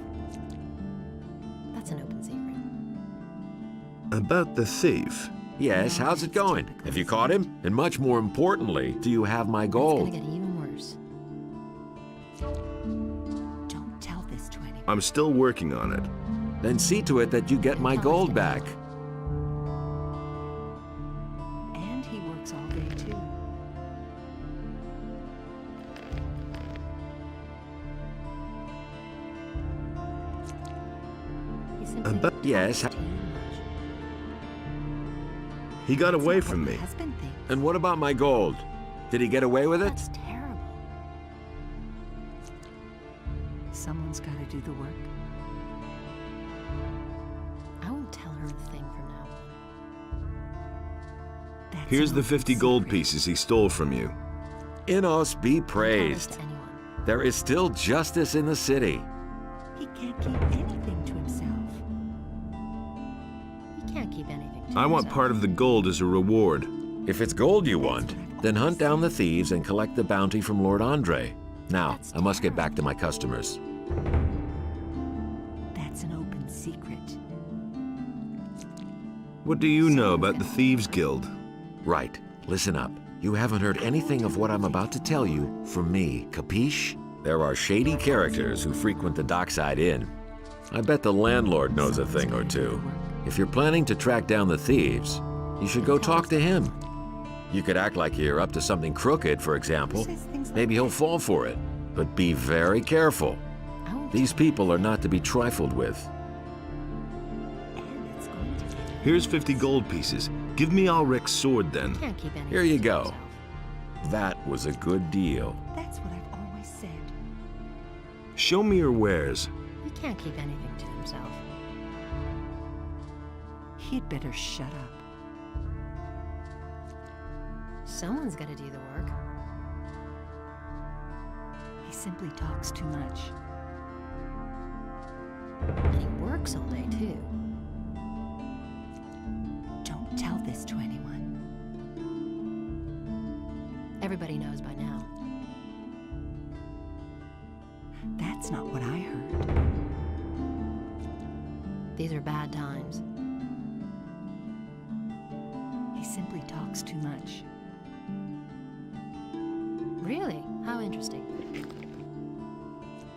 That's an open secret. About the thief. Yes, how's it going? Have you caught him? And much more importantly, do you have my It's gold? gonna get even worse. Don't tell this to anyone. I'm still working on it. Then see to it that you get my gold back. And he works all day, too. He simply But yes. talks too much. He got That's away not from what me. my husband thinks. And what about my gold? Did he get away with it? That's terrible. Someone's got to do the work. I won't tell her a thing from now on. That's Here's an the open 50 gold secret. pieces he stole from you. Inos be Don't tell this praised. to anyone. There is still justice in the city. He can't keep anything to himself. He can't keep anything to I want himself. part of the gold as a reward. If it's gold you want, then hunt down the thieves and collect the bounty from Lord Andre. Now, That's I must get back to my customers. That's an open secret. What do you know about the Thieves Guild? Right. Listen up. You haven't heard anything of what I'm about to tell you from me, capiche? There are shady characters who frequent the Dockside Inn. I bet the landlord knows a thing or two. If you're planning to track down the thieves, you should go talk to him. You could act like you're up to something crooked, for example. Maybe he'll fall for it. But be very careful. I won't These people are not to be trifled with. And it's going to get Here's 50 gold pieces. Give me Ulrich's sword then. He can't keep anything Here you to go. himself. That was a good deal. That's what I've always said. Show me your wares. He can't keep anything to himself. He'd better shut up. Someone's got to do the work. He simply talks too much. And he works all day, too. Don't tell this to anyone. Everybody knows by now. That's not what I heard. These are bad times. He simply talks too much. Really? How interesting.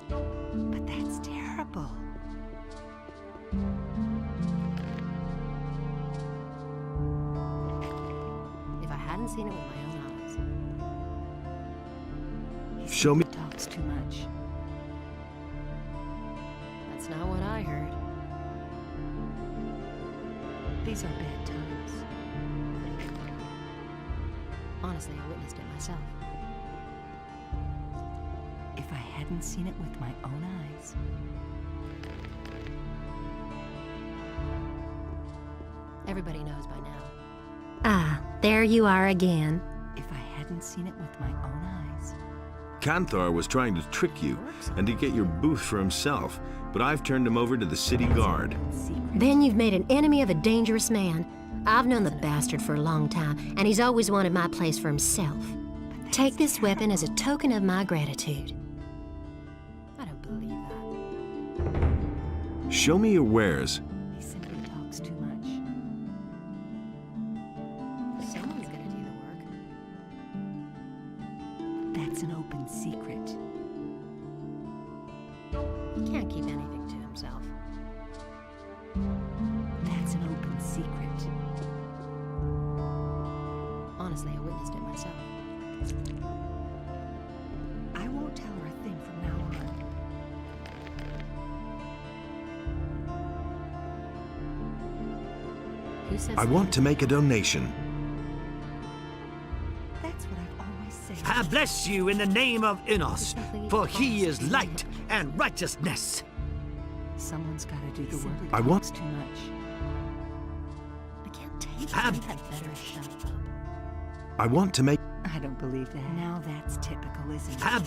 But that's terrible. If I hadn't seen it with my own eyes. He Show me- simply talks too much. That's not what I heard. These are bad times. Honestly, I witnessed it myself. If I hadn't seen it with my own eyes. Everybody knows by now. Ah, there you are again. If I hadn't seen it with my own eyes. Canthar was trying to trick you and to get your booth for himself, but I've turned him over to the city guard. Secret. Then you've made an enemy of a dangerous man. I've known the bastard for a long time, and he's always wanted my place for himself. Take this weapon as a token of my gratitude. I don't believe that. Show me your wares. He simply talks too much. Someone's gonna do the work. That's an open secret. He can't keep anything to himself. That's an open secret. Honestly, I witnessed it myself. I won't tell her a thing from now on. Who says I that? want to make a donation. That's what I've always said. I bless you in the name of Enos, for he is light and righteousness. Someone's got to do the work. I want- Too much. I can't take it. Ab- You had better shut up. I want to make... I don't believe that. Now that's typical, isn't it? Ab-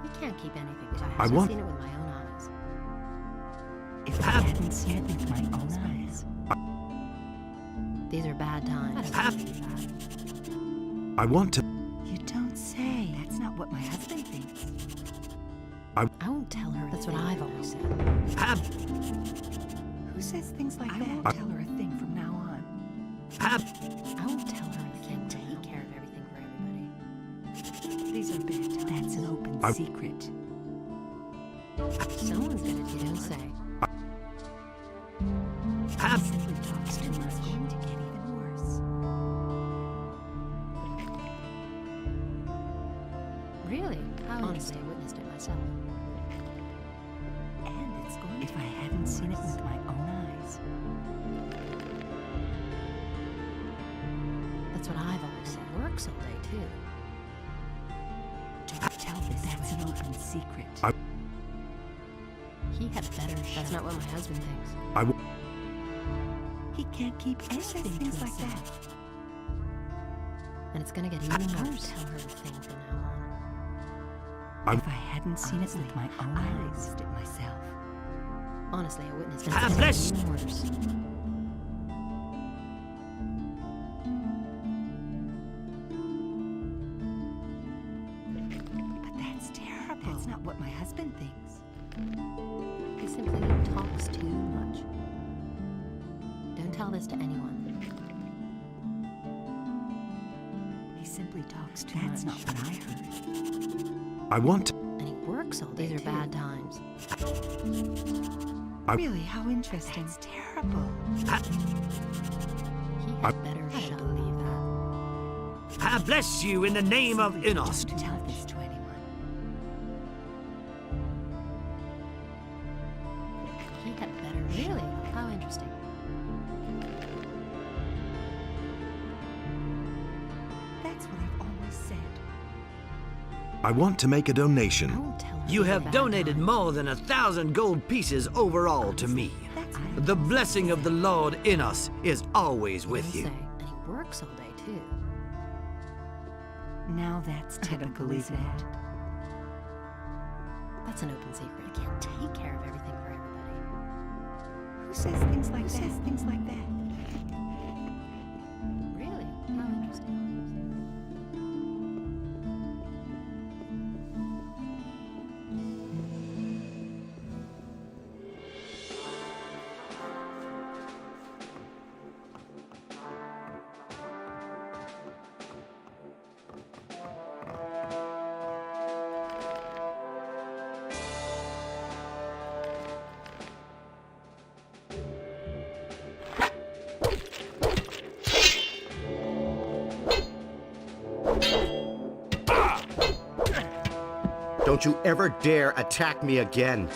You can't keep anything to yourself. I want- I've seen it with my own eyes. If I hadn't seen it with my own eyes. These are bad times. Ab- I want to... You don't say. That's not what my husband thinks. I won't tell her. That's what I've always said. Ab- Who says things like that? I won't tell her a thing from now on. Ab- I won't tell her I can't take care of everything for everybody. These are bad times. That's an open secret. Someone's gonna do it. Say. Ab- He simply talks too much. It's going to get even worse. Really? Honestly, I witnessed it myself. And it's going to. If I hadn't seen it with my own eyes. That's what I've always said. Works all day too. Don't tell this. That's an open secret. He had better. That's not what my husband thinks. He can't keep anything things like that. And it's gonna get even worse. I won't tell her a thing from now on. If I hadn't seen it with my own eyes, I it myself. Honestly, I witnessed it. Ah, It's bless- even worse. But that's terrible. That's not what my husband thinks. He simply talks too much. Don't tell this to anyone. He simply talks too much. That's not what I heard. I want to... And he works all day. These are bad times. Really? How interesting. That's terrible. He had better shut up. Believe that. I bless you in the name of Enos. Don't tell this to anyone. He had better. Really? How interesting. That's what I've always said. I want to make a I donation. won't tell her. You these are have bad donated times. more than 1,000 gold pieces overall to me. That's The blessing of the Lord Enos is always with Say, you. and he works all day too. Now that's typical, isn't it? That's an open secret. I can't take care of everything for everybody. Who says things like that? Who says things like that? Really? How interesting. Don't you ever dare attack me again.